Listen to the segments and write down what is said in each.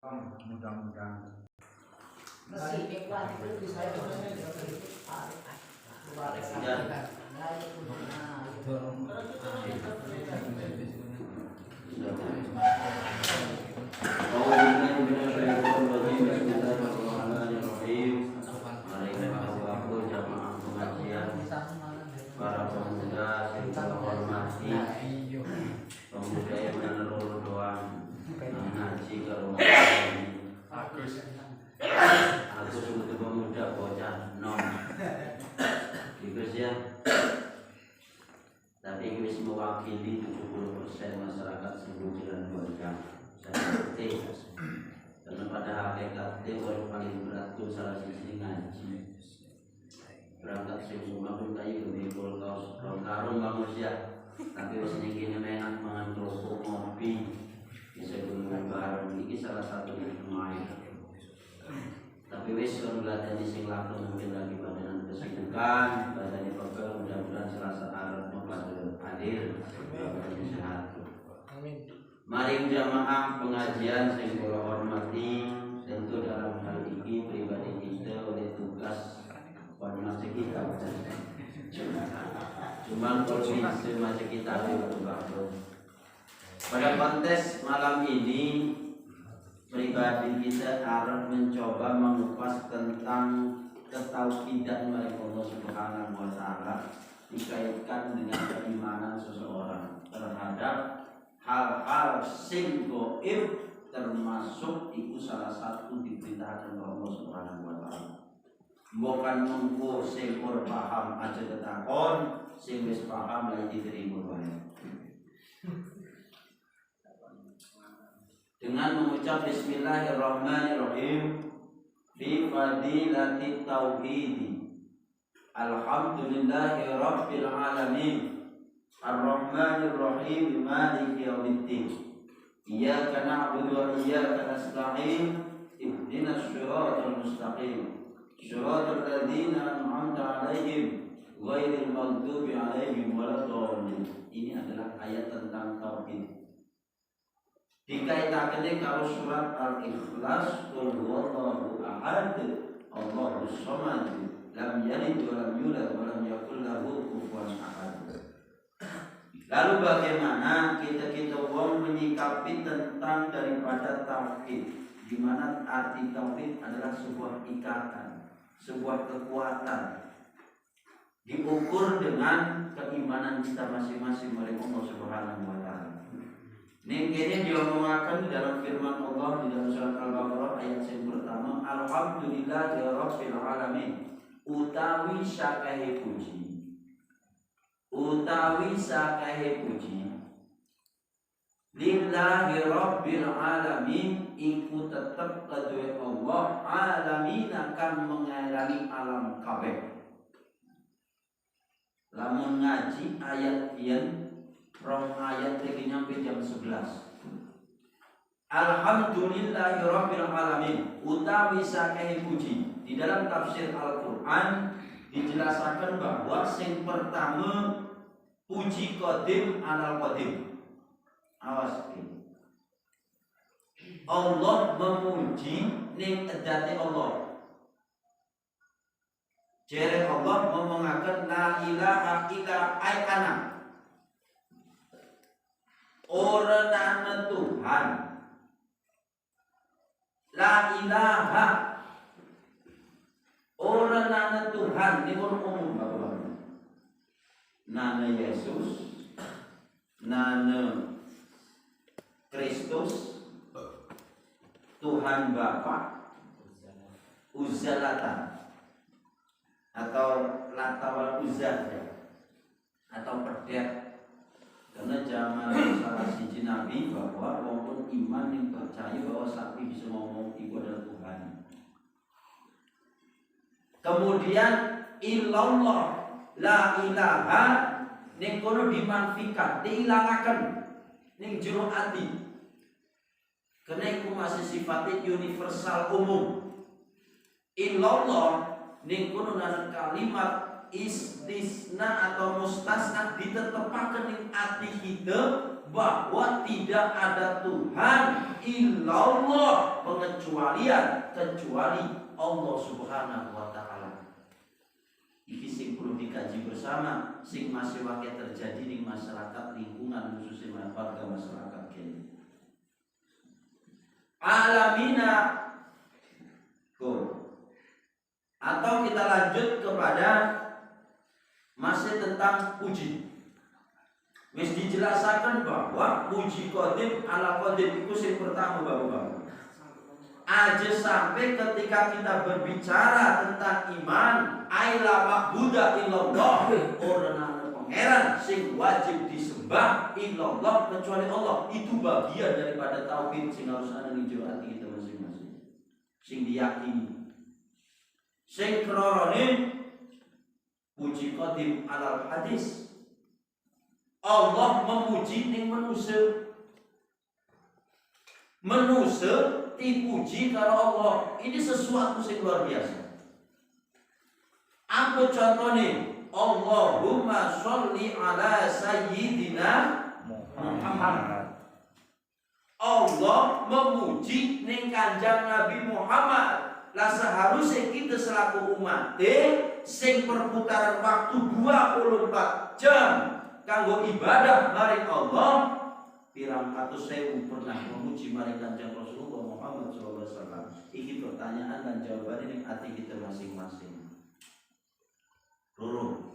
mudah-mudahan masih iklan itu bisa para pemuda yang terhormati, pemuda yang menerus doa mengaji ke rumah ini. Aku sebut pemuda bocah nom, gitu ya. Tapi ini mewakili 70% masyarakat Singgung dan Bojang. Saya ngerti. Karena pada hakikatnya orang paling berat itu salah sisi ngaji. Berangkat semua pun kayu lebih kaos karung manusia, tapi wis niki enak mangan kerupuk ngopi bisa gulungan bareng ini salah satu main. Tapi wis kon ngladeni sing lakon mungkin lagi badan kesibukan badannya pegel, mudah-mudahan Selasa Arab pada hadir sehat. Amin. Mari jamaah pengajian sing kula hormati, tentu dalam hal ini pribadi kita oleh tugas masih kita cuma kondisi masih kita pada kontes malam ini pribadi kita akan mencoba mengupas tentang ketauhidan dari Allah Subhanahu wa Ta'ala dikaitkan dengan keimanan seseorang terhadap hal-hal sing gaib, termasuk itu salah satu diperintahkan oleh Allah Subhanahu wa Ta'ala. Bukan mengko sing ora paham aja ketakon, sing wis paham lagi diterima wae. Dengan mengucap bismillahirrahmanirrahim fi fadilati tauhid. Alhamdulillahi rabbil alamin. Arrahmanirrahim maliki yaumiddin. Iyyaka na'budu wa iyyaka nasta'in. Ihdinas shiratal mustaqim. Syuratul ladzina an'amta 'alaihim ghairil maghdubi 'alaihim waladdallin. Ini adalah ayat tentang tauhid. Dikaitkan kalau surat Al-Ikhlas, qul huwallahu ahad, Allahus samad, lam yalid wa lam yulad wa lam yakul lahu kufuwan ahad. Lalu bagaimana kita menyikapi tentang daripada tauhid, di mana arti tauhid adalah sebuah ikatan, sebuah kekuatan diukur dengan keimanan kita masing-masing oleh Allah Subhanahu wa Ta'ala. Ini diomongkan dalam firman Allah di dalam surat Al-Baqarah ayat yang pertama, Alhamdulillahi rabbil alamin. Utawi sakahe puji, lillahi rabbil alamin, iku tetep kedue Allah alamin akan mengalami alam kabeh. Lamun ngaji ayat yen rong ayat iki nyampe jam 11. Alhamdulillahi rabbil alamin, utawi sakehe puji. Di dalam tafsir Al-Qur'an dijelaskan bahwa sing pertama puji qadim alal qadim. Awas ini. Allah memuji ning edate Allah. Jere Allah memongaken la ilaha illa ana. Ora ana Tuhan. La ilaha. Ora ana Tuhan niku umum Bapak. Nana Yesus, nana Kristus, Tuhan Bapa, Uzalatan atau Latawal Uzal atau Perdet. Karena zaman salah siji Nabi bahwa walaupun iman yang percaya bahwa sapi bisa ngomong itu adalah Tuhan. Kemudian illallah la ilaha ning kono dimanfikan, diilangaken ning jero ati. Karena itu masih sifatnya universal umum. Illallah ning kono ana kalimat istisna atau mustasna ditetepaken ning ati kita bahwa tidak ada Tuhan illallah. bagian kecuali Allah Subhanahu wa taala. Iki sing perlu dikaji bersama, sing masih wakil terjadi di masyarakat lingkungan khususnya warga masyarakat kini. Alamina atau kita lanjut kepada masih tentang puji. Wis dijelaskan bahwa puji qadim ala qadim itu yang pertama bapak-bapak. Aja sampai ketika kita berbicara tentang iman, aila ma'buda illallah, orang ana pangeran sing wajib disembah illallah kecuali Allah. Itu bagian daripada tauhid sing harus ada di hati kita masing-masing. Sing diyakini. Sing krorone puji qadim alal hadis. Allah memuji ning manusia. Manusia dipuji karo Allah. Ini sesuatu yang luar biasa. Apa contohnya? Allahumma sholli ala sayyidina Muhammad. Allah memuji ning Kanjeng Nabi Muhammad. Lah seharusnya kita selaku umat sing perputaran waktu 24 jam kanggo ibadah maring Allah, pirang atus sewu pernah memuji maring Kanjeng Rasulullah Muhammad SAW. Iki pertanyaan dan jawaban ini hati kita masing-masing. Loro.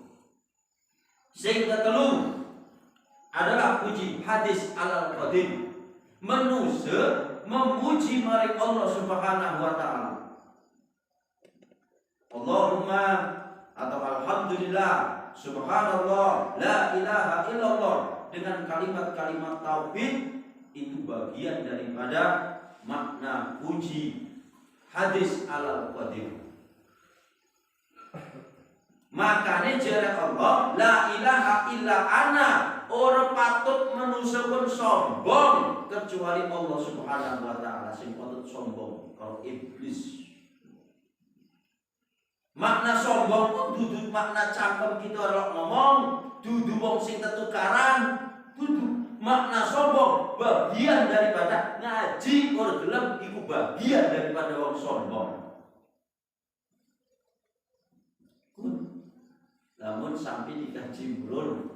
Sing ketelu adalah puji hadis alal qadim. Manusia memuji maring Allah Subhanahu wa taala. Allahumma atau alhamdulillah, subhanallah, la ilaha illallah, dengan kalimat-kalimat tauhid itu bagian daripada makna puji hadis alal qadim. Makanya jare Allah, la ilaha illa ana, orang patut manusia pun sombong kecuali Allah Subhanahu wa taala sing patut sombong kalau iblis. Makna sombong pun duduk makna cangkem kita orang ngomong, duduk wong sing tetukaran, duduk makna sombong bagian daripada ngaji orang gelem iku bagian daripada wong sombong. Namun sampai dikaji mulur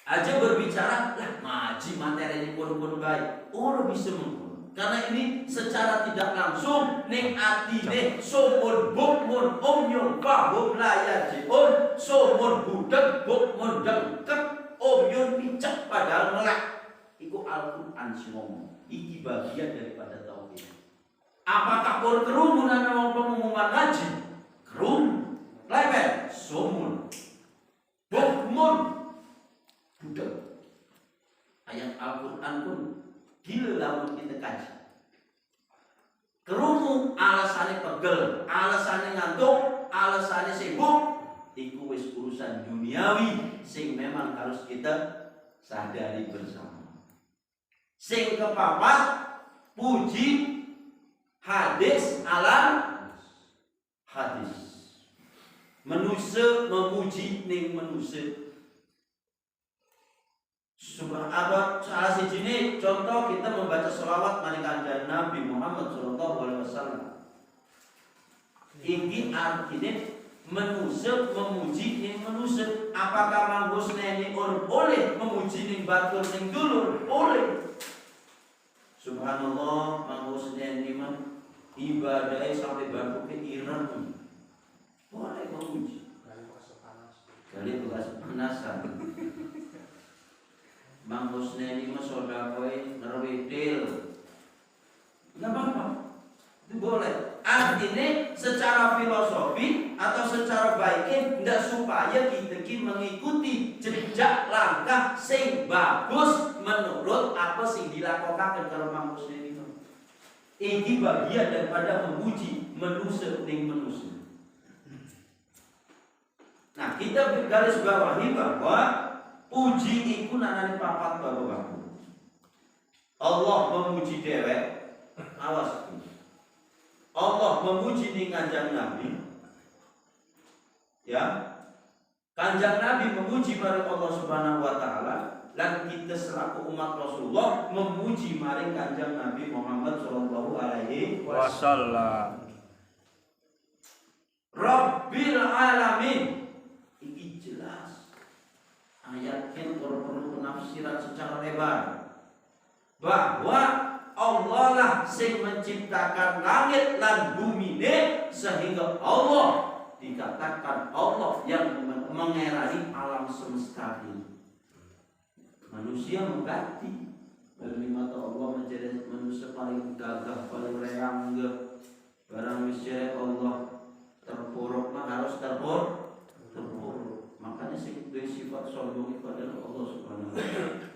aja berbicara lah ngaji materi ini pun baik, orang bisa mengurus. Karena ini secara tidak langsung ning atine sumur bukmun umyun fahum layajiun, sumur budek bukmun dengkep umyun picek padahal melek. Iku Al-Quran sing ngomong. Iki bagian daripada tauhid. Apakah orang kerumunan wong pengumuman ngaji? Kerum, level, sumur, bukmun, budek. Ayat Al-Quran pun gila lamun kita kaji. Kerumu alasannya pegel, alasannya ngantuk, alasannya sibuk, iku wis urusan duniawi sing memang harus kita sadari bersama. Sing kepapat puji hadis alam hadis. Manusia memuji ning manusia. Subhanallah, salah siji contoh kita membaca sholawat maring Kanjeng Nabi Muhammad SAW. Ini artinya manusia memuji ning manusia. Apakah manggusnya ini orang boleh memuji ning batur ning dulur? Boleh. Subhanallah, manggusnya ini ibadahnya sampai batuk ke ireng. Boleh memuji. Kali bekas panasan. Mang Husneni mah sodakoi ngerwidil, nggak apa-apa, itu boleh. Artinya secara filosofi atau secara baiknya tidak supaya kita mengikuti jejak langkah sing bagus menurut apa sing dilakukan kalau Mang Husneni itu. Ini bagian daripada memuji manusia ning manusia. Nah kita garis bawahi bahwa puji iku nanane papat bapak-bapak. Allah memuji dewek, awas. Allah memuji ning Kanjeng Nabi. Ya. Kanjeng Nabi memuji marang Allah Subhanahu wa taala, lan kita selaku umat Rasulullah memuji maring Kanjeng Nabi Muhammad sallallahu alaihi wasallam. Rabbil alamin. Ini jelas ayat yang perlu penafsiran secara lebar bahwa Allah lah sing menciptakan langit lan bumi ini, sehingga Allah dikatakan Allah yang mengerani alam semesta ini. Manusia mengganti dari mata Allah menjadi manusia paling gagah, paling reang, barang wis Allah terpuruk mah harus terpuruk. Makanya sifat sombong itu adalah Allah Subhanahu wa taala.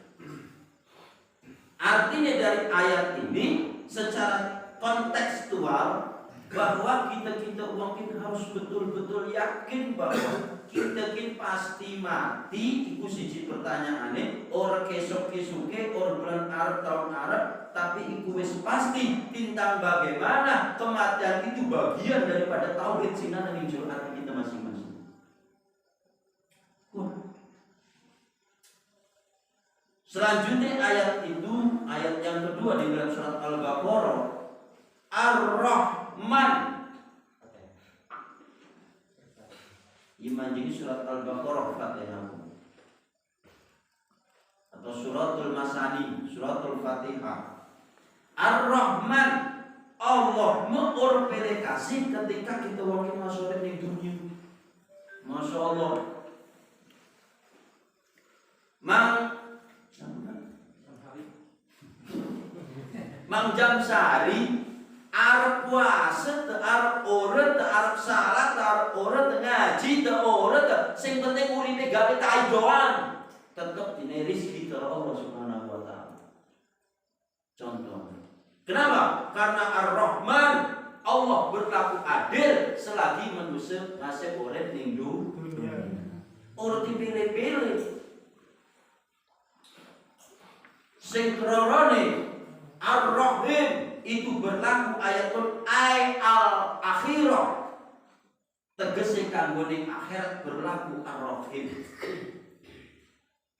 Artinya dari ayat ini secara kontekstual bahwa kita mungkin harus betul-betul yakin bahwa kita pasti mati. Iku siji pertanyaane, ora kesok-kesuke, ora bulan Arab tahun Arab, tapi iku wis pasti tentang bagaimana kematian itu bagian daripada tauhid sing ana ning jero ati kita masing-masing. Selanjutnya ayat itu, ayat yang kedua di dalam surat Al-Baqarah, Ar-Rahman. Iman jadi surat Al-Baqarah Fatihah atau suratul Masani, suratul Fatihah. Ar-Rahman, Allah mengorpelikasi ketika kita wakil masuk di dunia. Masya Allah. Mang Jamsari arep puasa teu arep urut teu arep salat teu arep urut teu ngaji teu urut sing penting uripe gawe tai doang tetep dine rezeki karo Allah Subhanahu wa taala. Contoh. Kenapa? Karena Ar-Rahman Allah berlaku adil selagi manusia masih urip ning dunia. Urut dipilih-pilih. Sing krorone Ar-Rahim itu berlaku ayatul al-akhirah. Tegese kanggo ning akhirat berlaku Ar-Rahim.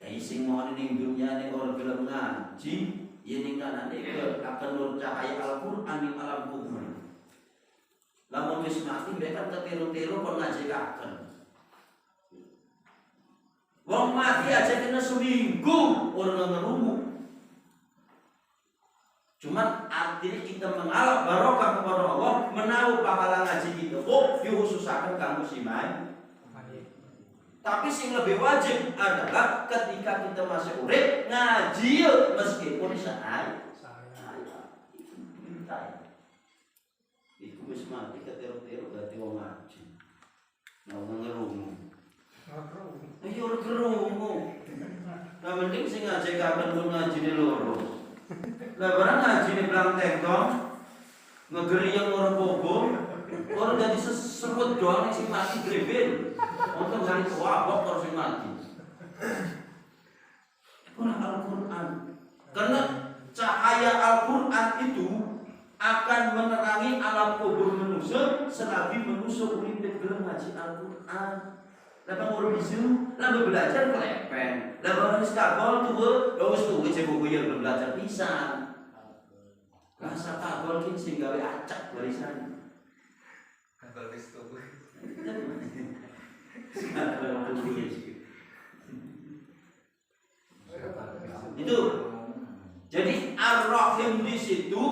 Dai sing mau ning dunya ning ora gelem ngaji, yen ning kanane akan nur cahaya Al-Qur'an ning alam kubur. Lamun wis mati mereka ketiru-tiru kon ngajekaken. Wong mati aja kena seminggu ora ngerungu. Cuman artinya kita mengalap barokah kepada Allah, menahu pahala ngaji kita. Oh, dihususakan kamu simai. Tapi sing lebih wajib adalah ketika kita masih urip ngaji meskipun sehari. Iku wis mati keteru-teru berarti wong ngaji. Mau ngerungu. Ayo ngerungu. Nah mending sing ngaji kapan pun ngajine loro. Lah barang ngaji nih belang tengkong ngegeri yang orang bobo orang jadi seserut doang yang sing mati greben untuk hari wabok terus sing mati. Kurang Al-Quran karena cahaya Al-Quran itu akan menerangi alam kubur manusia selagi manusia urip gelem ngaji Al-Quran. Lah urip bisu, lah belajar kelepen. Lah bang wis kagol tuh, wis tuh cek buku yang belum belajar pisan. Rasa kagol ki sing gawe acak barisan. Kagol wis tuh. Itu. Jadi Ar-Rahim di situ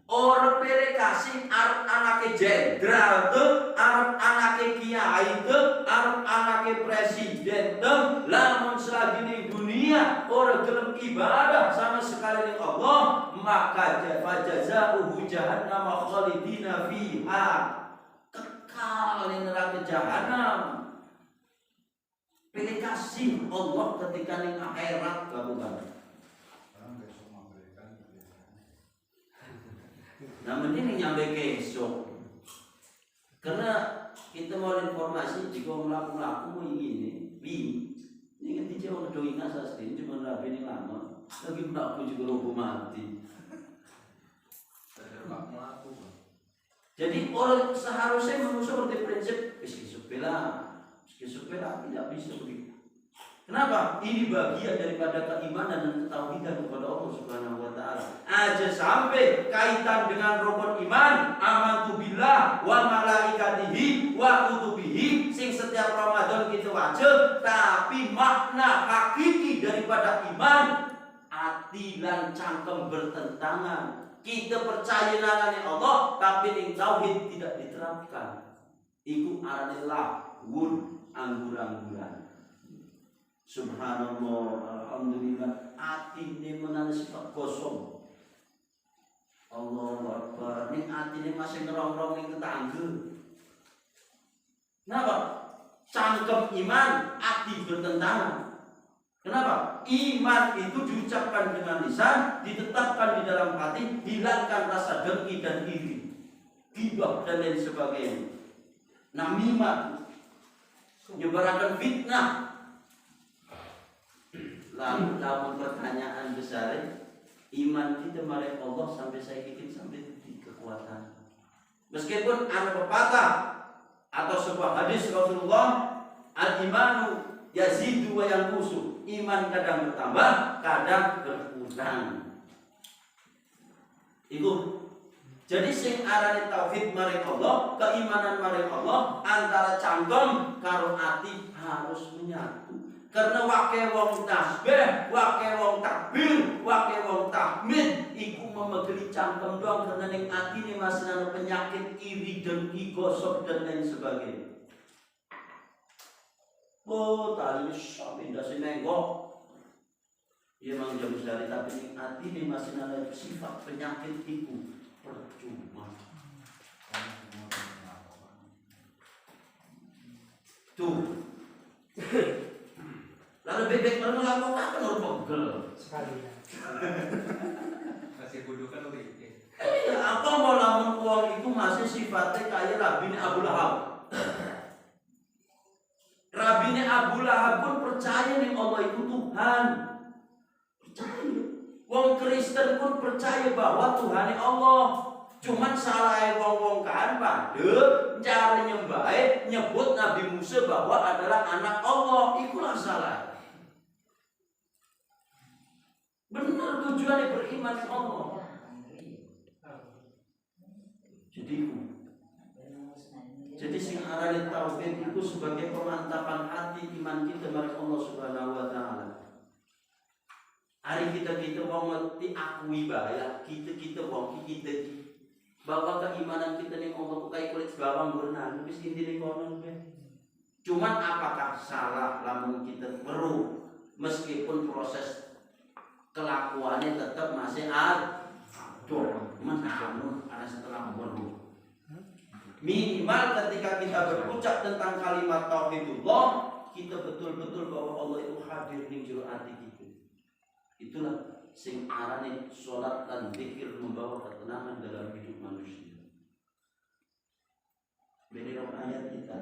orang perekasi Arab anake jenderal tuh, Arab anake kiai tuh, Arab anake presiden tuh, lamun selagi di dunia orang gelem ibadah sama sekali dengan Allah, maka jazaohu jahannam khalidina fiha, kekal di neraka jahanam. Pilih kasih Allah ketika di akhirat kabupaten. Nah mending nyampe besok. Karena kita mau informasi jika melaku-laku ini kan dia orang dongeng asastin cuma rapi ini lama lagi melaku juga robo mati. Jadi orang seharusnya manusia seperti prinsip skizofrenia tidak bisa begitu. Kenapa? Ini bagian daripada keimanan dan ketauhidan kepada Allah Subhanahu wa taala. Aja sampai kaitan dengan rukun iman, amantu billah wa malaikatihi wa kutubihi sing setiap Ramadan kita wajib, tapi makna hakiki daripada iman ati lan cangkem bertentangan. Kita percaya nangane Allah tapi ning tauhid tidak diterapkan. Iku arane lahun anggur-angguran. Subhanallah, alhamdulillah, atine menawa sifat kosong. Allahu Akbar, ning atine masih ngerong-rong ning tetangga. Kenapa? Cangkem iman, ati bertentangan. Kenapa? Iman itu diucapkan dengan lisan, ditetapkan di dalam hati, hilangkan rasa dengki dan iri, ghibah dan lain sebagainya. Namimah, nyebarkan fitnah. Lalu pertanyaan besar, iman kita marek Allah sampai saya bikin sampai di kekuatan. Meskipun ada pepatah atau sebuah hadis Rasulullah, al-imanu yazidu wa yanqusu. Iman kadang bertambah, kadang berkurang. Itu. Jadi sing arane tauhid marek Allah, keimanan marek Allah, antara cangkem karo ati harus menyatu. Karena wake wong tasbih, wake wong takbir, wake wong tahmid iku memegeli cangkem doang karena ning atine masih ana penyakit iri, dengki, gosok dan lain sebagainya. Oh, tadi sampai ndase nengok. Iya mang jam sehari tapi ning atine masih ana sifat penyakit iku percuma. Tuh. Lalu bebek baru melakukan orang pegel sekali ya. Masih bodoh kan lebih. Apa mau lamun uang itu masih sifatnya kayak Rabine Abu Lahab. Rabine Abu Lahab pun percaya nih Allah itu Tuhan. Percaya. Wong Kristen pun percaya bahwa Tuhan Allah. Cuman salah wong-wong kan pada cara nyembah nyebut Nabi Musa bahwa adalah anak Allah. Itulah salah. Benar tujuannya beriman ke Allah. Jadi sing arane tauhid itu sebagai pemantapan hati iman kita marang Allah Subhanahu wa taala. Hari kita wong ngerti akui bahaya kita wong kita bahwa keimanan kita ning Allah kayak kulit bawang berenang wis intine konon be. Cuman apakah salah lamun kita weruh meskipun proses kelakuannya tetap masih aduh menamun ada setelah weruh. Minimal ketika kita berucap tentang kalimat tauhidullah, kita betul-betul bahwa Allah itu hadir ning jero ati kita. Itulah sing arane salat dan zikir membawa ketenangan dalam hidup manusia. Beda dengan ayat kita.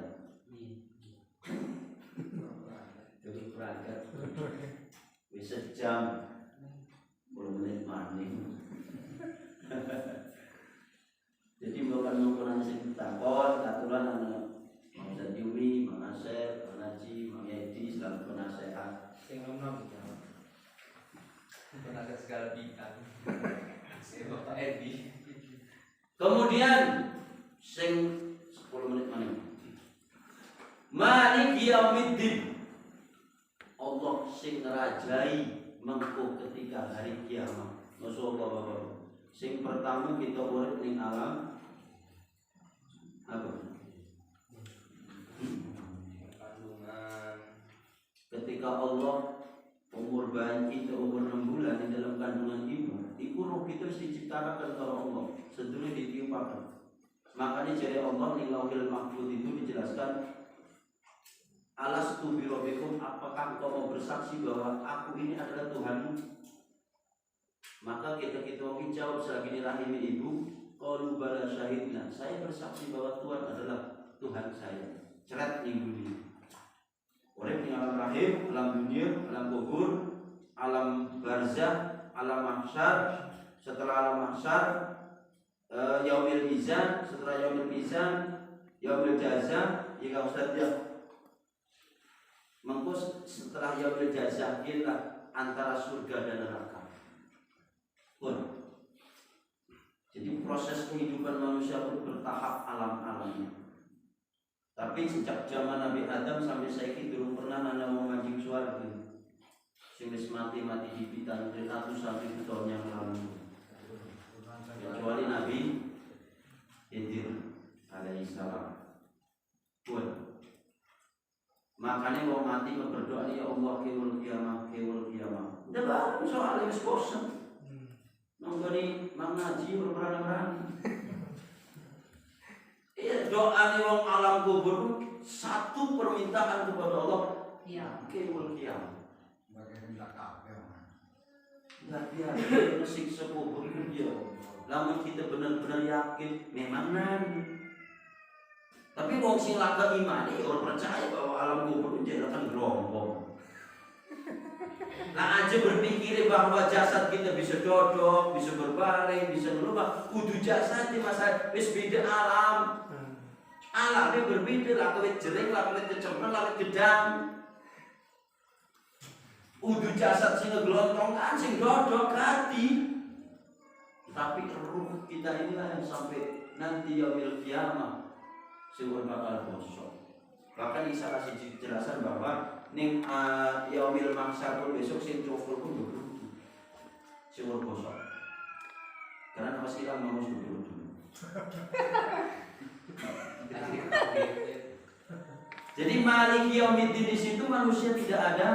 Jadi berangkat. Bisa jam 10 menit maning. Jadi bukan sing takon aturan ana Ustaz Yumi, Mang Asep, Mang Haji, Mang Edi selalu penasehat. Sing nom-nom penasehat segala bidang. Saya Bapak Edi. Kemudian sing 10 menit maning. Malik yaumiddin. Allah sing ngerajai mengko ketika hari kiamat. Masyaallah Bapak. Sing pertama kita urip ning alam apa? Kandungan. Ketika Allah umur bayi kita umur 6 bulan di dalam kandungan ibu, iku roh kita mesti diciptakan oleh Allah. Sedulur ditiupaken. Makanya jadi Allah ning Lauhil Mahfuz itu dijelaskan Alastu bi rabbikum, apakah engkau mau bersaksi bahwa aku ini adalah Tuhanmu? Maka kita jawab selagi ini rahim ibu, qalu bala syahidna. Saya bersaksi bahwa Tuhan adalah Tuhan saya. Ceret ibu ini. Oleh di alam rahim, alam dunia, alam kubur, alam barzah, alam mahsyar. Setelah alam mahsyar, yaumil mizan. Setelah yaumil mizan, yaumil jaza. Jika Ustaz ya Mengko setelah yaumil jazah lah antara surga dan neraka. Pun. Jadi proses kehidupan manusia pun bertahap alam-alamnya. Tapi sejak zaman Nabi Adam sampai saiki belum pernah nana mau mancing swarga. Sing wis mati-mati hibitan ratusan ribu tahun yang lalu. Kecuali Nabi Khidir alaihissalam. Pun. Makanya mau mati berdoa ya Allah kewul kiamah. Udah baru soalnya wis bosan. Nonggoni mengaji berani. Iya doa nih wong alam kubur satu permintaan kepada Allah. Iya. Kewul kiamah. Nggak biasa siksa kubur dia. Lamun kita benar-benar yakin memang nanti. Tapi wong sing laka imani orang percaya bahwa alam kubur itu akan gerombol. Nah aja berpikir bahwa jasad kita bisa duduk, bisa berbaring, bisa ngelubah. Kudu jasad di masa wis beda alam. Alamnya berbeda, lakawit jering, lakawit kecemplung, lakawit gedang. Kudu jasad sing ngegelontongan, sing duduk hati. Tapi ruh kita inilah yang sampai nanti yaumil kiamah sing bakal bosok. Bahkan Isa kasih jelasan bahwa ning yaumil mahsyar pun besok sing cokol pun begitu. Sing bosok. Karena pasti kan mau dulu. Jadi malik yaumiddin di situ manusia tidak ada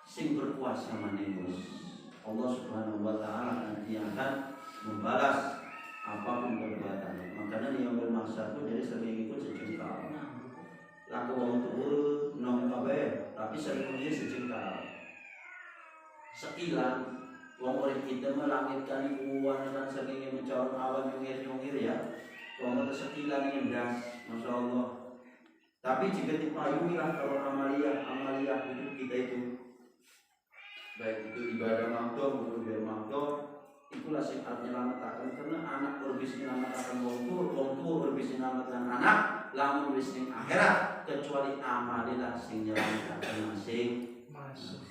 sing berkuasa manegus. Allah Subhanahu wa taala nanti akan membalas apapun perbuatannya. Makanya di yaumil mahsyar itu jadi sering ikut sejengkal. Laku wong tuwa nang kabeh, tapi seringnya sejengkal. Sekilan wong urip kita melangitkan uwan dan seringnya mencorong awan nyungir-nyungir ya. Wong sekilan ngendas, masyaallah. Tapi jika dipayungilah kalau amaliyah hidup kita itu, baik itu ibadah makdo maupun ibadah makdo, itulah sing arep nyelametaken karena anak berbis nyelametaken wong tuwa berbis nyelametaken anak lamun wis ning akhirat kecuali amalilah sing nyelametaken masing-masing.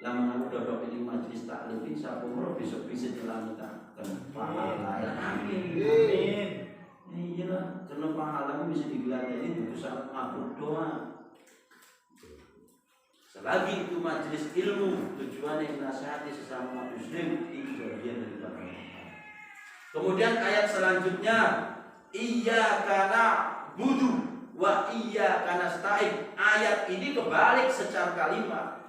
Lamun aku dodok ini majelis taklim sapa umur besok bisa nyelametaken pahala. Amin. Iya, karena pahala bisa digeladani buku sangat makhluk doa. Selagi itu majelis ilmu tujuan yang menasihati sesama muslim itu bagian daripada pahala. Kemudian ayat selanjutnya iyyaka na'budu wa iyyaka nasta'in. Ayat ini kebalik secara kalimat.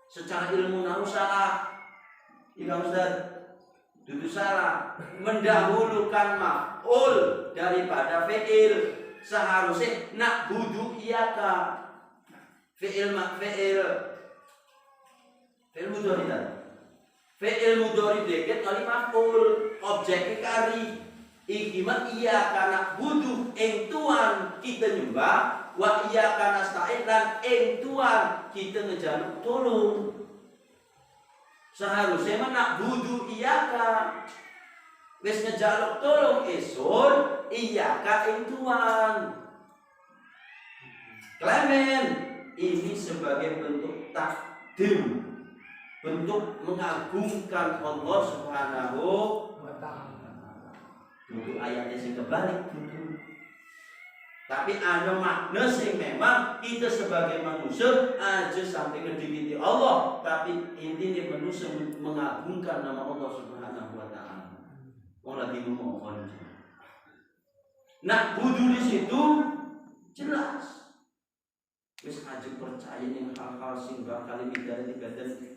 Secara ilmu nahu salah. Iya Ustaz, itu salah. Mendahulukan maf'ul daripada fi'il. Seharusnya na'budu iyyaka. Fi'il mudhari tadi. Fi'il mudhari deket kali maf'ul, objek kari. Iki mah iyyaka na'budu ing Tuhan kita nyembah, wa iyyaka nasta'in lan ing Tuhan kita ngejaluk tolong. Seharusnya mah na'budu iyyaka. Wis ngejaluk tolong esun iyyaka ing Tuhan. Klemen ini sebagai bentuk takdim, bentuk mengagungkan Allah Subhanahu wa taala. Untuk ayatnya sing kebalik gitu. Tapi ada makna sing memang kita sebagai manusia aja sampai ngedikiti Allah, tapi intinya manusia mengagungkan nama Allah Subhanahu wa taala. Wong lagi memohon. Nah, budu di situ jelas. Wis aja percaya ning hal-hal sing bakal dibadani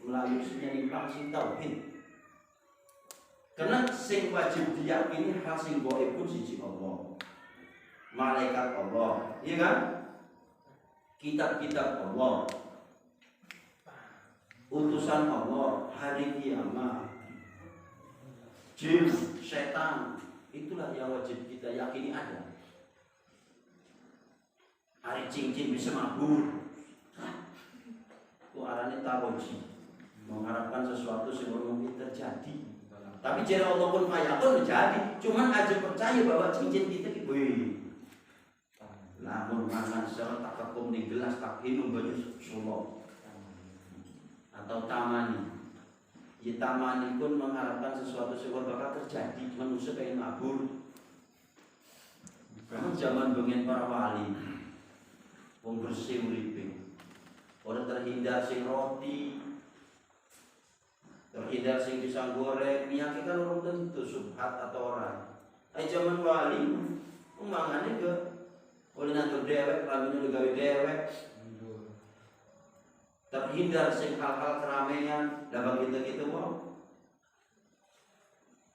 melalui nimpang sing tauhid. Karena sing wajib diyakini hal sing gaib pun siji Allah. Malaikat Allah, iya kan? Kitab-kitab Allah. Utusan Allah, hari kiamat. Jin, setan, itulah yang wajib kita yakini ada. Hari cincin bisa mabur. Itu arahnya taroji, mengharapkan sesuatu yang mungkin terjadi. Tapi jika Allah pun fayakun menjadi, cuman aja percaya bahwa cincin kita wih. Lamun mangan serat tak kekum ning gelas tak minum banyu sulo atau tamani. Ya tamani pun mengharapkan sesuatu yang bakal terjadi. Manusia pengen mabur. Kamu zaman bengen para wali, wong bersih uripe. Ora terhindar sing roti, terhindar sing pisang goreng, minyak kan orang tentu subhat atau orang. Zaman wali, mangane ke oleh nantur dewek, lamine gawe dewek. Terhindar sing hal-hal keramaian, lah begitu mau.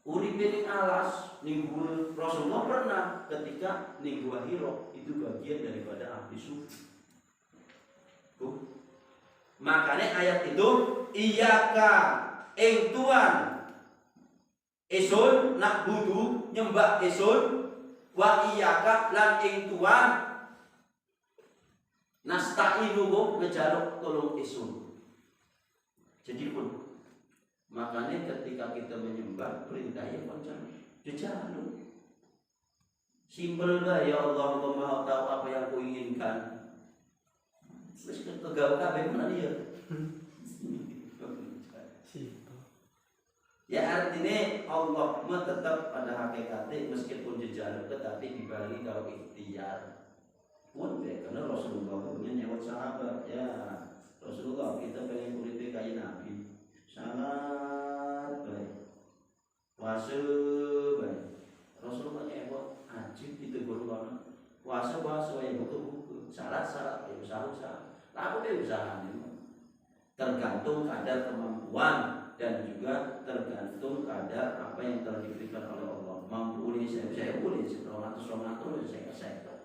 Uripe ning alas, ning gua Rasulullah pernah ketika ning gua Hira itu bagian daripada ahli sufi. Makanya ayat itu iyyaka ing Tuhan esun nak budu nyembah esun wa iyyaka lan ing Tuhan nasta'inu ngejaluk tolong esun. Jadi pun makanya ketika kita menyembah perintahnya koncan dijaluk. Simpel lah ya Allah, Engkau Maha tahu apa yang kuinginkan. Terus kegau kabeh mana dia? Ya artinya Allah tetap pada hakikatnya meskipun dijaluk tetapi dibagi kalau ikhtiar. Pun deh karena Rasulullah punya nyewot sahabat ya. Rasulullah kita pengen kulitnya kayak Nabi. Sangat baik, puasa baik. Rasulullah nyebut ajib itu guru banget. Puasa ya buku syarat ya usaha. Lalu dia usaha ini tergantung kadar kemampuan dan juga tergantung kadar apa yang telah diberikan oleh Allah. Mampu ini saya boleh 100 saya.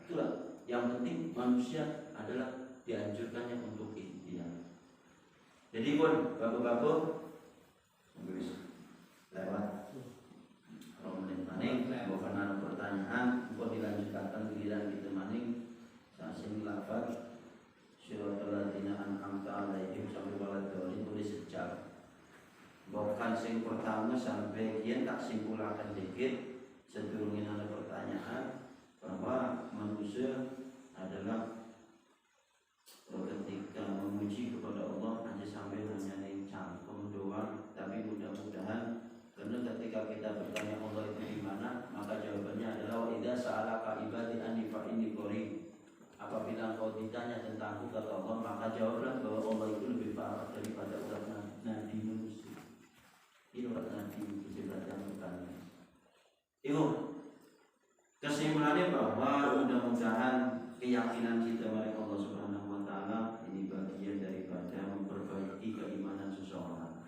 Itulah yang penting manusia adalah dianjurkannya untuk ikhtiar. Jadi pun bapak-bapak lewat menit maning, bukan ada pertanyaan, bukan dilanjutkan giliran kita maning. Saya sini lafaz suratul ladzina an'amta 'alaihim sampai waladhdallin tulis sejak. Bukan sing pertama sampai kian tak simpulakan dikit sedurungin ada pertanyaan bahwa manusia adalah ketika memuji kepada Allah hanya sampai hanya cangkem doang, tapi mudah-mudahan karena ketika kita bertanya Allah itu di mana, maka jawabannya adalah idza sa'alaka ibadi anni fa inni qarib. Apabila engkau ditanya tentang kata Allah, maka jawablah bahwa Allah itu lebih parah daripada urat nadi manusia. Ini urat nadi manusia yang bertanya. Ibu, kesimpulannya bahwa mudah-mudahan keyakinan kita kepada Allah Subhanahu wa taala ini bagian daripada memperbaiki keimanan seseorang.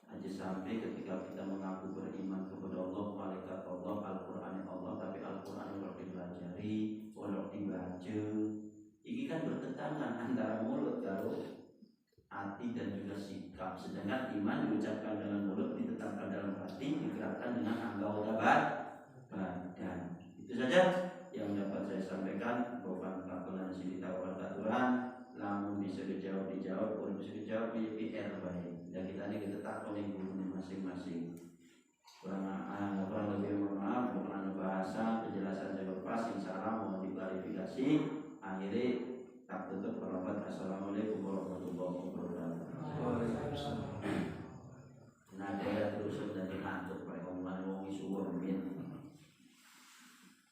Aja sampai ketika kita mengaku beriman kepada Allah, malaikat Allah, Al-Qur'an Allah, tapi Al-Qur'an yang dipelajari, orang dibaca. Ini kan bertentangan antara mulut kalau hati dan juga sikap. Sedangkan iman diucapkan dengan mulut, ditetapkan dalam hati, digerakkan dengan anggota badan. Itu saja yang dapat saya sampaikan. Bukan kakulan sini tawaran aturan, namun bisa dijawab, kalau bisa dijawab PR baik. Dan kita takut yang guru masing-masing. Kurang lebih mohon maaf, bukan ada bahasa penjelasan saya lepas, yang salah mau diklarifikasi. Akhirnya tak tutup hormat. Assalamualaikum warahmatullahi wabarakatuh. Nah dia terus sudah dihantuk pada omongan wong isu min.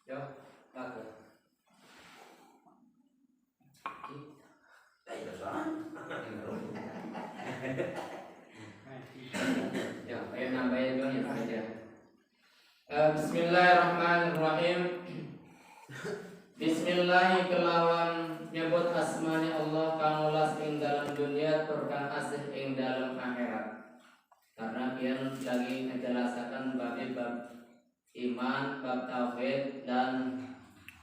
Yo, bagus. Ya, ayo nambahin dong ya aja. Bismillahirrahmanirrahim. Bismillah kelawan nyebut asmani Allah kang ulas ing dalam dunia turkan asih ing dalam akhirat. Karena kian lagi menjelaskan bab iman, bab tauhid dan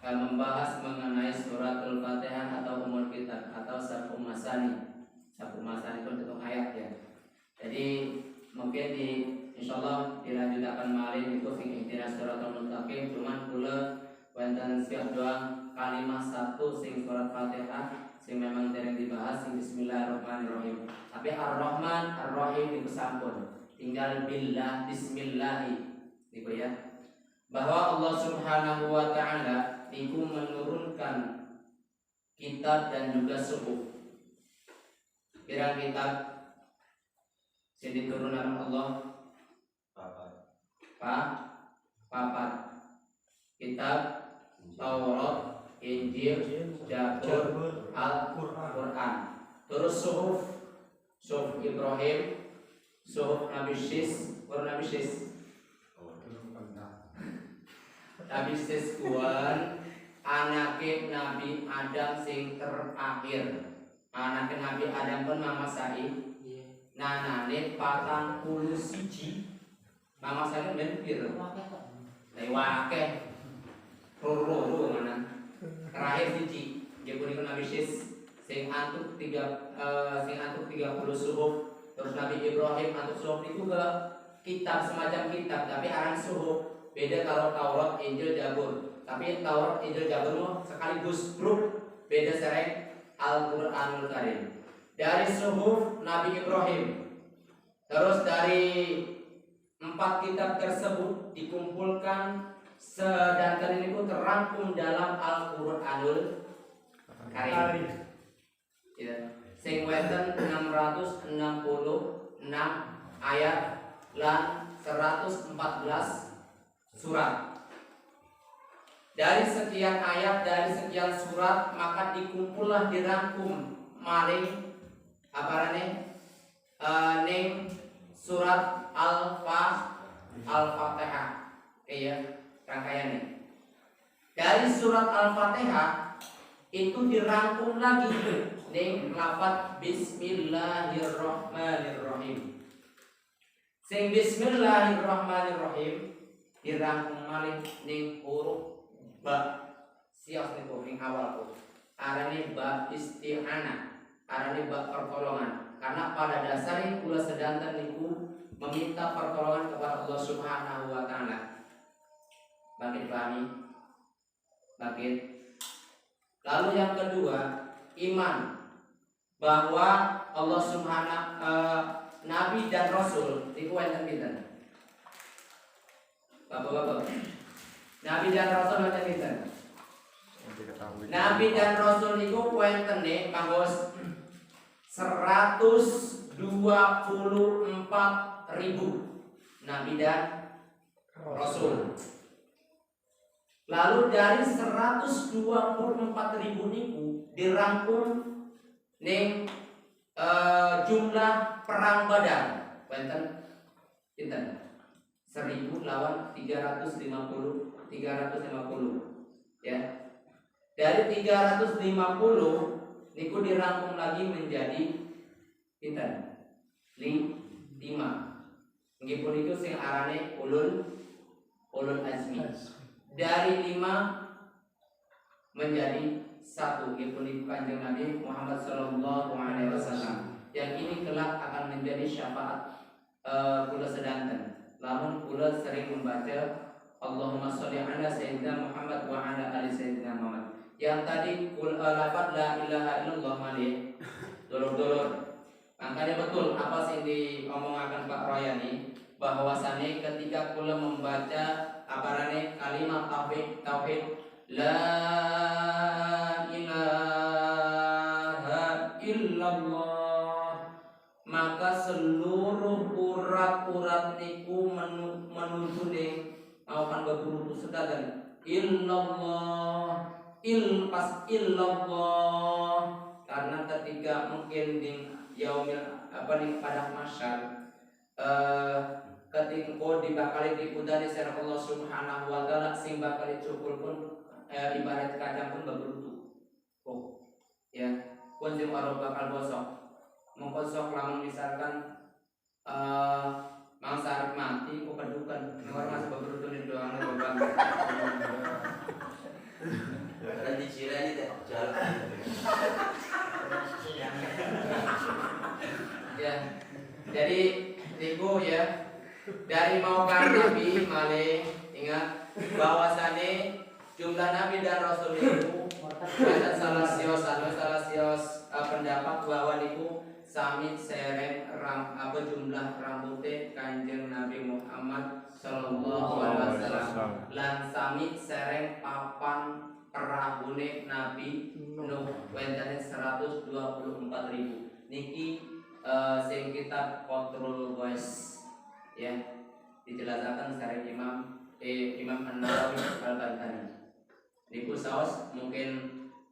membahas mengenai suratul Fatihah atau umul kitab atau sab'u masani. Sab'u masani itu bentuk ayat ya. Jadi mungkin insyaallah dilanjutkan malih itu sing ihdinas siratal mustaqim, cuman kula wonten siap doang kalimat satu sing surat Fatihah sing memang dereng dibahas sing bismillahirrahmanirrahim. Tapi Ar-Rahman Ar-Rahim itu sampun. Tinggal billah bismillah niku ya. Bahwa Allah Subhanahu wa taala niku menurunkan kitab dan juga suhuf. Pirang kitab sing diturunaken Allah? Papat. Kitab Taurat, Injil, Zabur, Al-Quran. Terus suhuf Ibrahim, suhuf Nabi Sis kuan anake Nabi Adam sing terakhir. Anake Nabi Adam pun Mama Sai nanane 41. Mama Sai ben piro? Lewake. Roro mana? Terakhir siji. Dia punika Nabi Sis sing antuk 30 suhuf. Terus Nabi Ibrahim antuk suhuf itu ke kitab, semacam kitab tapi aran suhuf. Beda kalau Taurat, Injil, Zabur. Tapi Taurat, Injil, Zabur sekaligus grup. Beda sereng Al-Qur'anul Karim. Dari suhuf Nabi Ibrahim. Terus dari 4 kitab tersebut dikumpulkan sedangkan ini pun terangkum dalam Al-Qur'anul Karim. Ya. Sing wonten 666 ayat lan 114 surat. Dari sekian ayat, dari sekian surat, maka dikumpullah dirangkum maring ning surat Al-Fatihah. Iya, rangkaiannya. Dari surat Al-Fatihah itu dirangkum lagi ning lafaz Bismillahirrahmanirrahim. Sing Bismillahirrahmanirrahim dirangkum malih ning huruf ba. Sios niku ning awal ku. Arane ba isti'anah, arane ba pertolongan. Karena pada dasarnya kula sedanten niku meminta pertolongan kepada Allah Subhanahu wa taala. Bangkit pahami? Bangkit. Lalu yang kedua, iman bahwa Allah Subhanahu Nabi dan Rasul itu wonten pinten? Bapak-bapak. Nabi dan Rasul wonten pinten? Nabi dan Rasul itu wonten nih kanggo 124.000 Nabi dan Rasul. Lalu dari 124.000 niku dirangkum ning jumlah perang Badar. Wonten pinten? 1000 lawan 350 ya. Dari 350 niku dirangkum lagi menjadi pinten? 5. Nggih punika sing arane ulul azmi. Dari 5 menjadi 1. Nggih punika Kanjeng Nabi Muhammad sallallahu alaihi wasallam. Yang ini kelak akan menjadi syafaat kula sedanten. Lamun kula sering membaca Allahumma sholli ala sayyidina Muhammad wa ala ali sayyidina Muhammad. Yang tadi lafaz la ilaha illallah malih dulur-dulur. Makanya betul apa sih diomongaken Pak Royani bahwasane ketika kula membaca kalimat tauhid la ilaha illallah, maka seluruh urat-urat niku menuju ning awan berburu sedadan illallah pas illallah, karena ketika mungkin di yaumil pada masyar ketika dibakali dikudani sareng Allah Subhanahu wa taala sing bakal cukul pun ibarat kacang pun berburu ya pun sing ora bakal bosok mongko sok lamun misalkan mangsa arep mati kok kedukan ora masih berburu di doangnya babang Dan dicira ini tak jalan. Ya, jadi niku ya dari maukan Nabi malih ingat bahwasane jumlah Nabi dan Rasul itu ada salah sios pendapat bahwa niku sami sereng jumlah rambutnya Kanjeng Nabi Muhammad sallallahu alaihi wasallam lan sami sereng papan perahune Nabi Nuh wentene 124.000 niki sing kitab Qatrul Wais ya dijelaskan secara Imam An-Nawawi Al-Bantani. Niku saos mungkin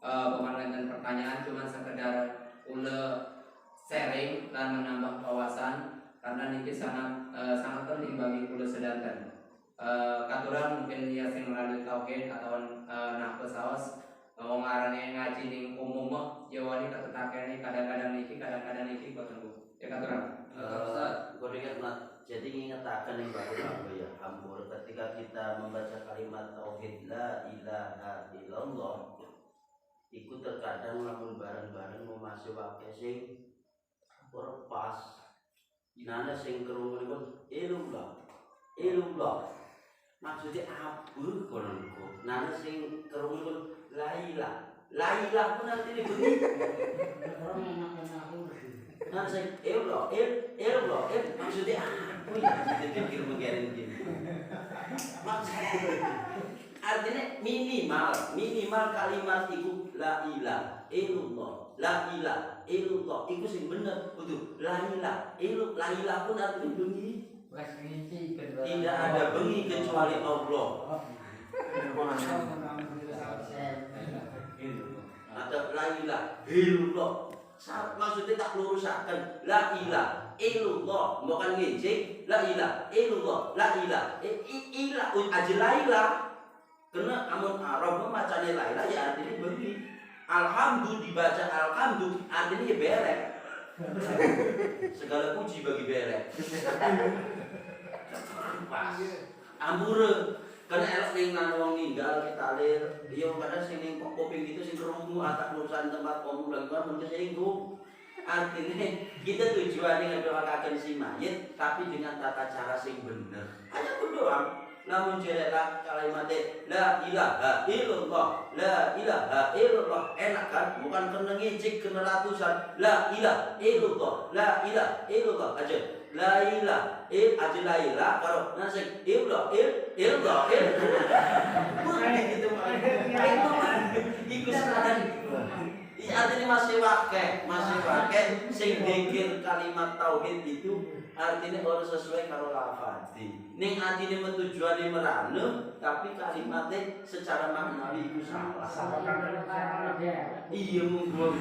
pemandangan pertanyaan cuma sekedar ule sharing dan menambah wawasan karena niki sangat penting bagi ule sedanten. Katuran mungkin ya sing melalui tauhid atau nahwu saos wong arane ngaji ning umum jawani katetakene kadang-kadang niki boten Bu. Ya katuran. Ustaz, kau ingat mat, jadi ngingatakan yang baru ya, hampur ketika kita membaca kalimat tauhid la ilaha illallah, ikut terkadang lamun bareng-bareng mau masuk wakil sing berpas, nana sing kerumunan ilullah, maksudnya apa kononku, nana sing kerumunan lailah pun nanti diberi. Nah, saya maksudnya apa ya? Kita pikir begini gini. Maksudnya artinya minimal kalimat itu la ilaha illallah itu sing bener betul la ilaha pun artinya bengi tidak ada bengi kecuali Allah atau la ilaha illallah. Maksudnya tak lurusakan la ilaha illallah bukan ngejek la ilaha illallah la ilaha ajlailah karena amun Arab membacanya la ilaha ya artinya bengi alhamdulillah dibaca alhamdulillah artinya ya belek segala puji bagi belek pas ambure karena elok ning nang wong ninggal kita lir dia kadang sing ning kuping gitu sing krungu atak urusan tempat omong lagi mun kesinggung artinya kita tujuannya ngedoakan si mayit tapi dengan tata cara sing bener hanya berdoa lamun jelek kalimatnya la ilaha illallah enak kan bukan kena ngicik kena ratusan la ilaha illallah aja la ilaha aja la ilaha kalau nasi illallah gitu ikut sekarang artinya masih wakil sing dikir kalimat tauhid itu artinya harus sesuai karo lafadzi ning artinya mentujuane merane tapi kalimatnya secara maknawi itu salah iya munggo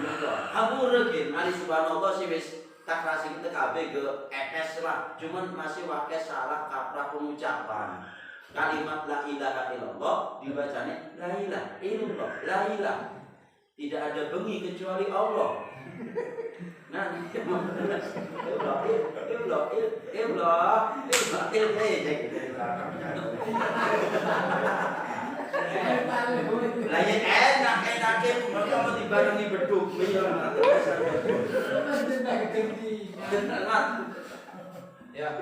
hampura gen ali subhanallah sih wis tak kasih kita kabeh ke ES lah cuman masih wakil salah kaprah pengucapan kalimat la ilaha illallah dibacanya la ilaha illallah la ilaha tidak ada bengi kecuali Allah. Nah, lain enak mereka mau dibarengi beduk ya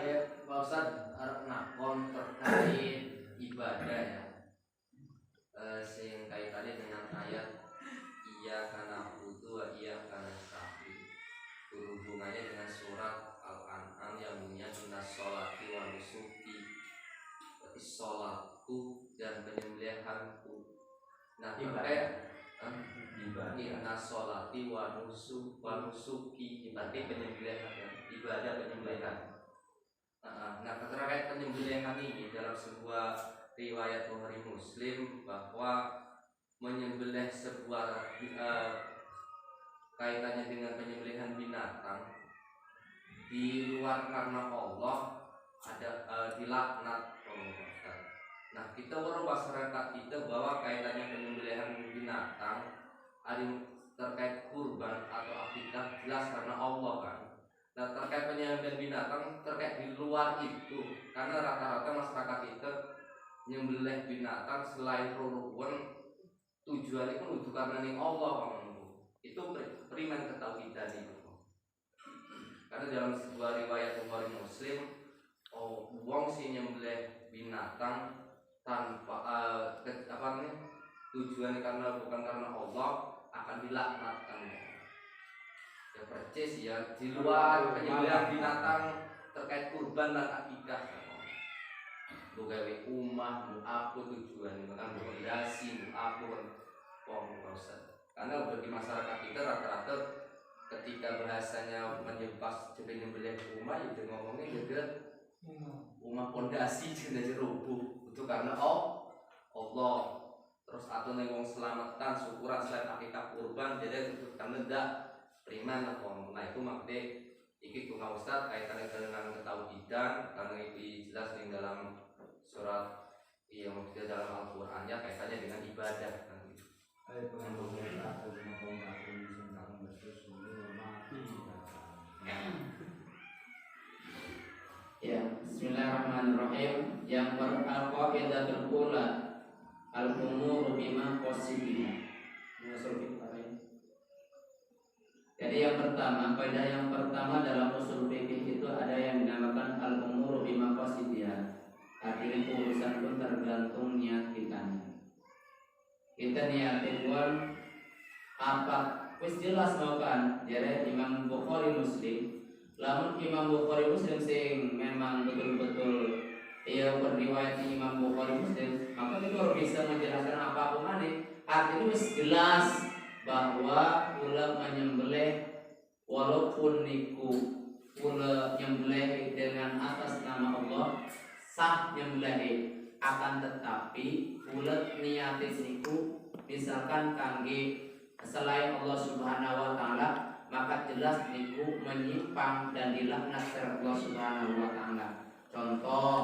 Pak Ustadz nakon terkait ibadah ya sing kaitannya dengan ayat iya karena butuh wa iya karena nasta'in berhubungannya dengan surat Al-An'am yang bunyinya innas sholati wa nusuki berarti sholatku dan penyembelihanku nah terkait innas sholati wa nusuki berarti penyembelihan ibadah penyembelihan nah terkait penyembelihan ini dalam sebuah riwayat Bukhari Muslim bahwa menyembelih sebuah kaitannya dengan penyembelihan binatang di luar karena Allah ada dilaknat. Nah kita baru masyarakat kita bahwa kaitannya penyembelihan binatang ada terkait kurban atau akikah jelas karena Allah kan. Nah terkait penyembelihan binatang terkait di luar itu karena rata-rata masyarakat kita nyembelih binatang selain rukun tujuannya pun untuk karena ning Allah itu primen ketauhidan itu karena dalam sebuah riwayat Bukhari Muslim wong sing nyembelih binatang tanpa tujuannya karena bukan karena Allah akan dilaknatkan ya percis ya di luar penyembelihan binatang terkait kurban dan akikah lu gawe umah, lu aku tujuan makan fondasi, lu aku proses. Karena bagi masyarakat kita rata-rata ketika bahasanya menyebas jadi nyembelih rumah ya dia ngomongnya juga rumah fondasi jadi rubuh itu karena Allah terus atau nengong selamatan syukuran selain akikat kurban jadi itu karena tidak priman lah nah itu makanya iki tukang ustad kaitannya dengan ketauhidan karena itu jelas di dalam surat yang maksudnya dalam Al-Qur'annya kaitannya dengan ibadah kan gitu. Ya, bismillahirrahmanirrahim. Yang al-qaidatul ula al-umuru bima qasidiha. Jadi yang pertama, kaidah yang pertama dalam usul fikih itu ada yang dinamakan al-umuru bima qasidiha. Artinya urusan pun tergantung niat kita. Kita niatin pun apa wis jelas mau kan. Jadi Imam Bukhari Muslim lamun Imam Bukhari Muslim sing memang betul-betul ia berriwayat Imam Bukhari Muslim maka itu harus bisa menjelaskan apa mana artinya wis jelas bahwa pula menyembelih walaupun niku pula nyembelih dengan atas nama Allah sah nyembelih akan tetapi pula niatin niku misalkan kangge selain Allah Subhanahu wa taala maka jelas niku menyimpang dan dilaknat oleh Allah Subhanahu wa taala. Contoh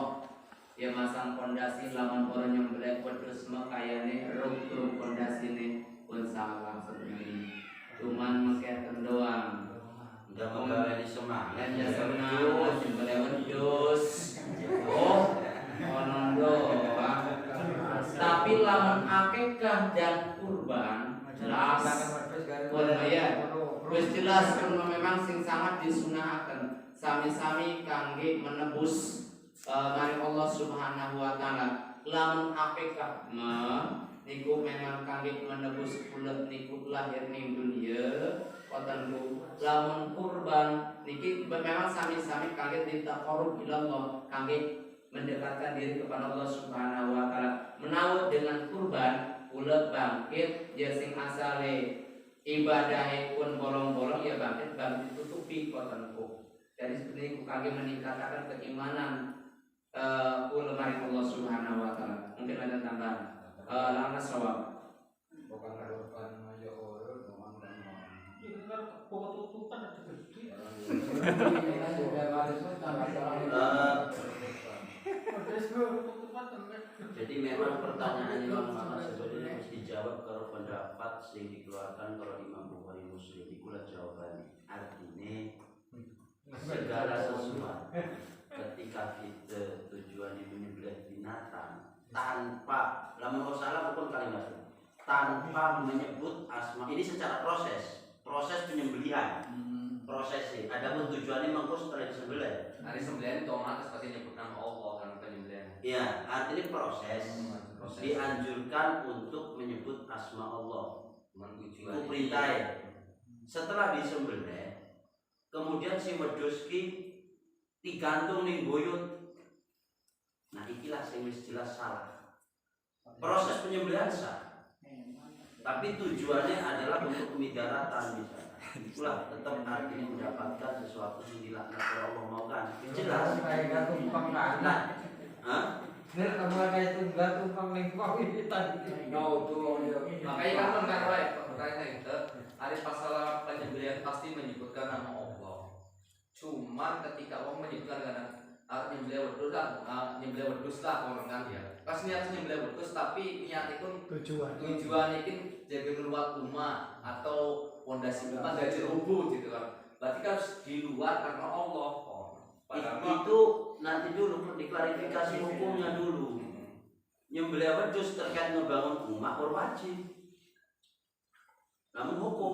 dia masang fondasi lawan orang yang belek wedhus makayane ruk-ruk fondasine pun salah sebenarnya. Cuman mengketen doang. Udah menggawe di semak. Dan ya sebenarnya belek wedhus. Oh, ono doang. Tapi lamun akikah dan kurban jelas pun ya wis jelas karena memang sing sangat disunahkan sami-sami kangge menebus mari Allah Subhanahu wa taala lamun akikah niku memang kangge menebus kulit niku lahir ning dunia wonten lamun kurban niki memang sami-sami kangge ditaqarrub ila Allah kangge mendekatkan diri kepada Allah Subhanahu wa taala menawi dengan kurban kula bangkit ya sing asale ibadahnya pun bolong-bolong ya bangkit tutupi kotanku. Jadi sebenarnya ku kage meningkatkan keimanan kula maring Allah Subhanahu wa taala. Mungkin ada tambahan. Lana sawab. Bukan harapan aja orang doang kan. Itu kan pokok tutupan ada gede. Jadi memang pertanyaan Imam Ahmad sebenarnya harus dijawab kalau pendapat yang dikeluarkan kalau Imam Bukhari Muslim itulah jawabannya. Artinya segala sesuatu ketika kita tujuan menyembelih binatang tanpa lamun salah pun kalimat tanpa menyebut asma ini secara proses penyembelihan prosesnya ada pun tujuannya mengko setelah disembelih Hari sembelihan itu otomatis pasti nyebut nama Allah kan penyembelihan. ya artinya proses dianjurkan untuk menyebut asma Allah itu perintah setelah disembelih kemudian si wedhus ki digantung ning boyot nah ikilah sing wis jelas salah proses penyembelihan sah tapi tujuannya adalah untuk midaratan misalnya itulah tetap artinya mendapatkan sesuatu yang dilaknat oleh Allah mau kan jelas Kayak tumpang kan. nah Bener kamu kayak tunggal tumpang lengkong ini tadi. No tuh Makanya kan perkara itu hari pasal penyembelihan pasti menyebutkan nama Allah. Cuman ketika orang menyebutkan karena nyembelih wedhus lah orang kan ya. Pas niat nyembelih wedhus tapi niat itu tujuan itu jaga keluar rumah atau fondasi rumah gak jerubu gitu kan. Berarti kan harus di luar karena Allah. itu nanti dulu diklarifikasi hukumnya dulu nyembelih wedhus terkait ngebangun rumah wajib namun hukum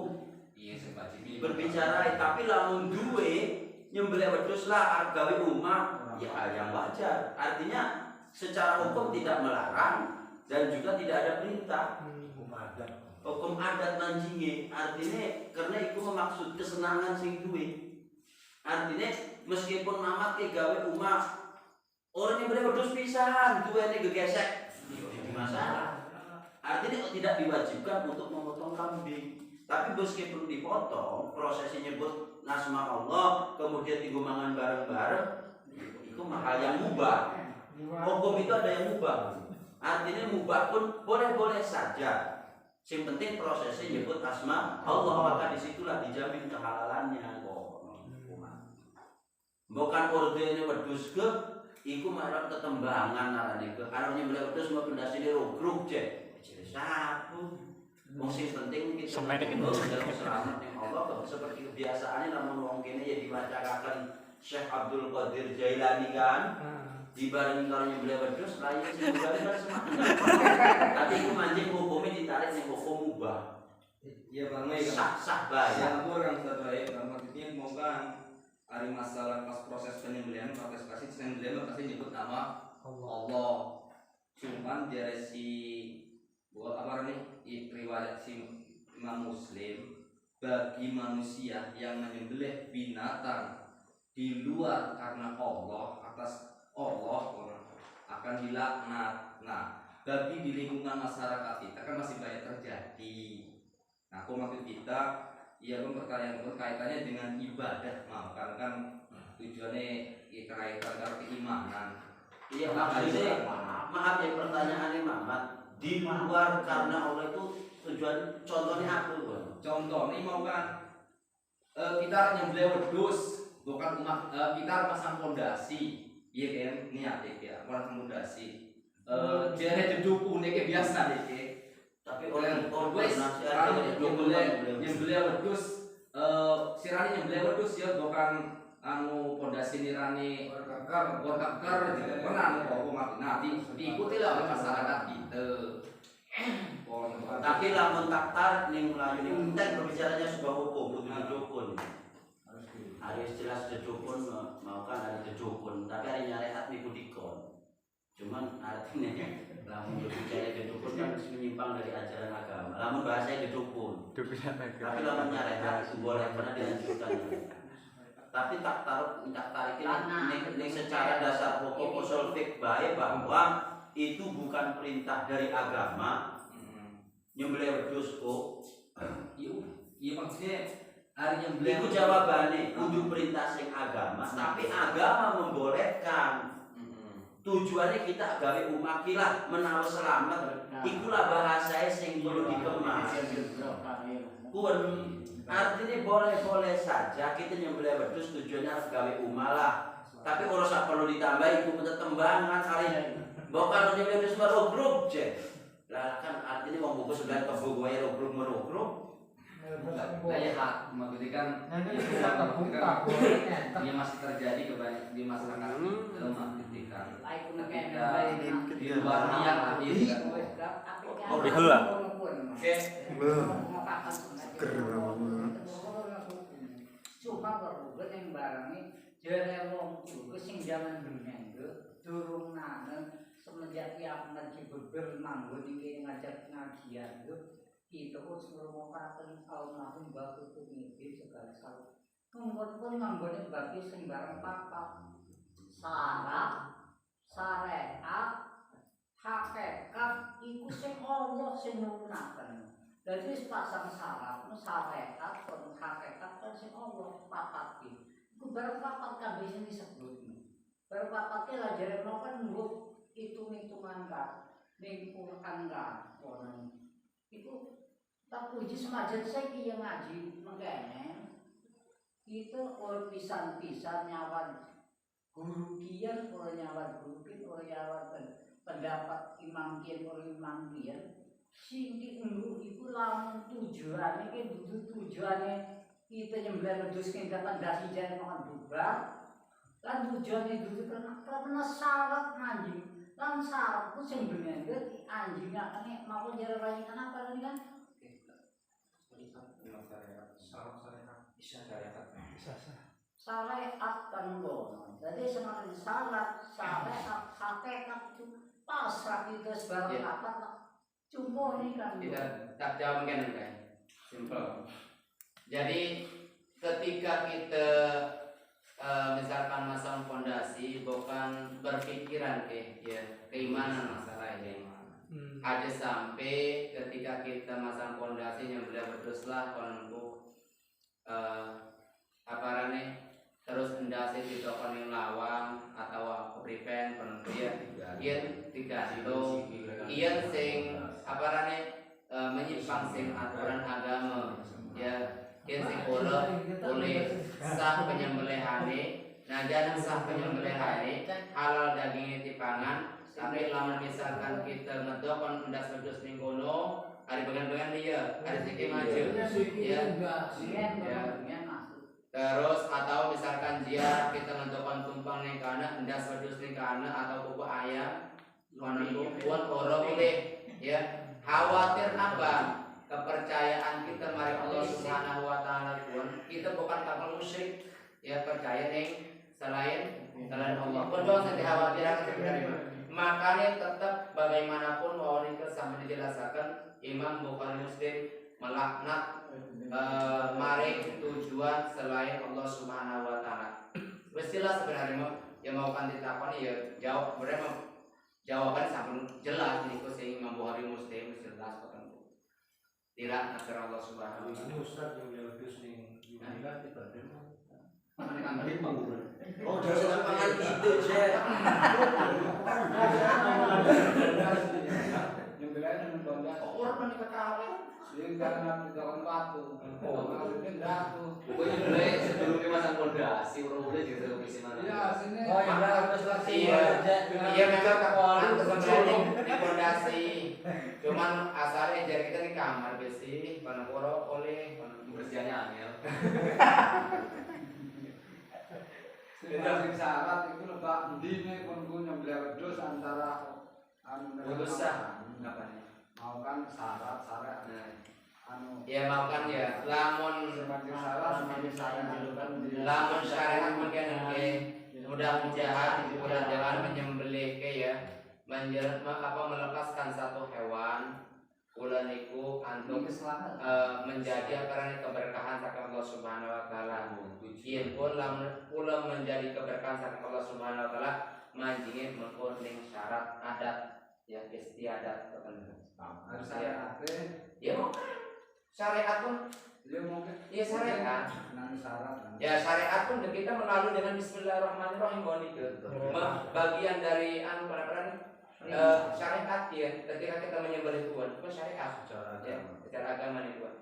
Iya wajib berbicara tapi lamun duwe nyembelih wedhus lah gawe umah ya hal yang wajar artinya secara hukum tidak melarang dan juga tidak ada perintah hukum adat nanjinge artinya karena itu memaksud kesenangan sing duwe artinya meskipun mamat gawe umah Orang yang boleh wedhus pisan, duwene gegesek, jadi masalah. Artinya tidak diwajibkan untuk memotong kambing. Tapi meskipun dipotong, prosesnya nyebut nasma Allah, kemudian digumangan bareng-bareng, itu hal yang mubah. Hukum itu ada yang mubah. Artinya mubah pun boleh-boleh saja. Yang penting prosesnya nyebut asma Allah, maka disitulah dijamin kehalalannya kok. Bukan ordene wedhus ke, iku marang ketembangan narane ke. Arane mulai wedhus mau pendasine rogrog cek. Jadi sapu. Wong sing penting kita dalam selamat yang Allah seperti kebiasaannya namun wong kene ya diwacarakan Syekh Abdul Qadir Jailani kan. Dibarengi karo nyembelih wedhus layak sing kan semangat. Tapi iku mancing hukumnya ditarik ning hukum mubah. Iya Bang Mei kan. Sah-sah bae. Yang kurang terbaik dalam artinya semoga hari masalah pas proses penyembelihan partisipasi penyembelihan pasti nyebut nama Allah. Cuman dari si apa nih riwayat si Imam Muslim bagi manusia yang menyembelih binatang di luar karena Allah atas Allah akan dilaknat. Nah, bagi di lingkungan masyarakat kita kan masih banyak terjadi. Nah, aku maksud kita, ya pertanyaan kaitannya dengan ibadah, kan tujuannya kaitan dengan keimanan. Iya maksudnya, maaf ya pertanyaannya Mamat, di luar karena Allah itu tujuan contohnya apa Bang? Contohnya mau kan kita nyembelih wedhus, bukan umat kita pasang fondasi. Iya kan, niatnya ya, pasang fondasi. Jere jedukune kayak biasa deh. Tapi orang wes kalau nyembelih wedhus sirane nyembelih wedhus ya bukan anu pondasi nirani workaker gitu pernah kok nanti diikuti lah oleh masyarakat kita. Tapi lamun taktar ning melayu ning entek berbicaranya sebuah hukum kudu didukun. Harus jelas didukun mau kan ada didukun tapi ada nyarehat niku dikon. Cuman artinya lamun berbicara didukun kan menyimpang dari ajaran agama. Lamun bahasanya didukun. Tapi lamun nyarehat itu boleh pernah dilanjutkan. Tapi tak tarik ini secara dasar hukum usul fiqh baik bahwa itu bukan perintah dari agama. Nyembelih wedhus kok. Iya maksudnya hari nyembelih itu jawabannya kudu perintah sing agama, tapi agama membolehkan. Tujuannya kita gawe umakilah menawa selamat. Ikulah bahasa sing perlu dikemas. Kun artinya boleh-boleh saja kita nyembelih wedhus tujuannya gawe umalah. Tapi kalau sak perlu ditambah itu tembangan hari. Bukan nyembelih wedhus baru grup cek. Lah kan artinya wong buku sebelah kebo gue rogrog. Daya hak maksudnya kan ini masih terjadi kebanyakan di masyarakat kita ketika di luar niat Oh, dihelah. Cuma berhubungan yang barangnya jere wong juga sing jaman berminggu durung nangen semenjak tiap ngaji beber manggon iki ngajak ngajian itu ngrumokaken almarhum Bapak Tumibi segala salah. Monggo pun manggone bagi sing bareng papat. Syarat, syariat, hakikat iku sing Allah sing nurunaken. Dadi sepasang syarat, syariat lan hakikat kan sing Allah papat iki. Iku bareng papat kabeh sing disebut. Bareng papat ki lajare kan nggo hitung-hitungan kan. Ning Quran kan ono. Iku tak puji semajan saya yang ngaji mengkene itu orang pisan-pisan nyawan guru kian orang nyawan guru kian orang nyawan pendapat imam kian orang imam kian singki elu itu lamun tujuannya kan duduk tujuannya kita nyembelih wedhus kan dapat dasi jangan makan dubar lan tujuannya duduk karena syarat anjing lan syarat itu sing bener anjing ngakane mau jare rayikan apa ini kan syariat kan ngono. Jadi semakin syarat, syariat, hakikat itu pasrah itu sebarang apa cuma ini kan. Kita tak jawab mungkin kan. Simple. Jadi ketika kita misalkan masang fondasi bukan berpikiran ya keimanan masalah ini. Ada sampai ketika kita masang fondasi yang berdaslah konku apa rane terus endase ditokon yang lawang atau prevent penentu ya yen digantung yen sing apa rane menyimpang sing aturan agama ya yen sing boleh sah penyembelihane nah jangan sah penyembelihane halal dagingnya dipangan tapi lamun misalkan kita ngedokon endas wedhus ning kono hari bagian-bagian dia hari sikit maju ya terus atau misalkan dia kita ngedokon tumpang ning kana endas wedhus ning kana atau kuku ayam manunggu buat orang boleh ya khawatir apa kepercayaan kita mari Allah Subhanahu wa taala pun kita bukan kapal musyrik ya percaya ning selain Allah pun jangan dikhawatirkan sebenarnya. Makanya tetap bagaimanapun mau itu sampai dijelaskan Imam Bukhari Muslim melaknat mari tujuan selain Allah Subhanahu wa taala. Mestilah sebenarnya yang mau kan ditakoni ya jawab berema jawaban sampai jelas niku sing Imam Bukhari Muslim jelas ketemu. Tidak nakar Allah Subhanahu wa taala. Ustaz yang diutus ning Yunan tiba-tiba Oh, jangan pangan gitu, Syekh. yang belain nang Orang menikah kalah. sing karena jalan batu. Maksudnya datu. Pokoknya mulai sebelumnya masang fondasi, orang mulai juga lebih mana. Ya, sini. Oh, iya, harus Iya memang kawan sebenarnya di fondasi. Cuman asalnya jadi kita di kamar besi, karena korok oleh Kerjanya angel. Sing syarat itu lebak ndine kon ku nyembelih wedhus antara putus sah ngapain? mau kan syarat Ya mau kan ya lamun semakin syarat lamun syariat mungkin mudah-mudahan jangan menyembelih ke ya melepaskan satu hewan ulah niku antuk menjadi akarane keberkahan saking Allah Subhanahu wa taala. Yen pun ulah menjadi keberkahan saking Allah Subhanahu wa taala manjingin mengko ning syarat adat ya istiadat tertentu. harus syariat Ya mau syariat pun dia mungkin ya syariat. nang syarat Ya syariat pun kita melalui dengan Bismillahirrahmanirrahim bagian dari anu pada syariat ya ketika kita menyembelih Tuhan itu syariat ya secara agama nih Tuhan.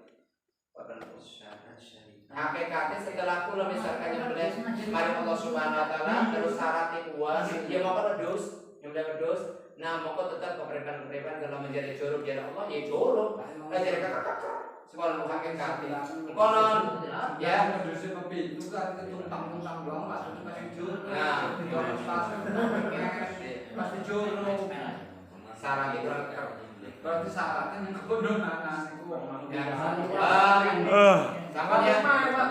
Hakikatnya setelah kula misalkan nyembelih mari Allah Subhanahu wa taala terus syaratnya puas dia mau pedus nyembelih pedus nah mau tetap keberkahan kalau menjadi jorok dari Allah ya jorok jadi kakak sekolah hakikatnya konon ya pedusnya pintu kan itu tumpang doang maksudnya kasih jur nah pasti jorok syarat itu berarti syaratnya yang kebenaran itu sampainya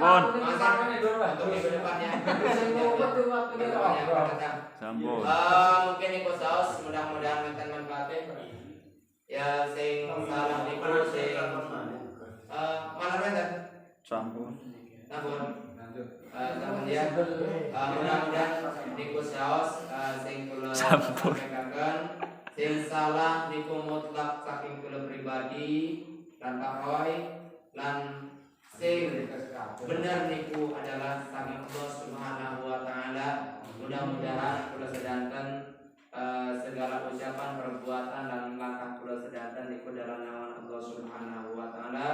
Bon. untuk minggu depannya Sampun. mungkin ikut saus mudah-mudahan mantan manfaatnya ya sing salah niku sing mana mantan Sampun. namun kemudian mudah-mudahan niku saus sing kula sampaikan sing salah niku mutlak saking kula pribadi lan Pak Roy lan sing benar niku adalah saking Allah Subhanahu wa taala. Mudah-mudahan kula sedanten segala ucapan perbuatan dan langkah kula sedanten niku dalam nama Allah Subhanahu wa taala.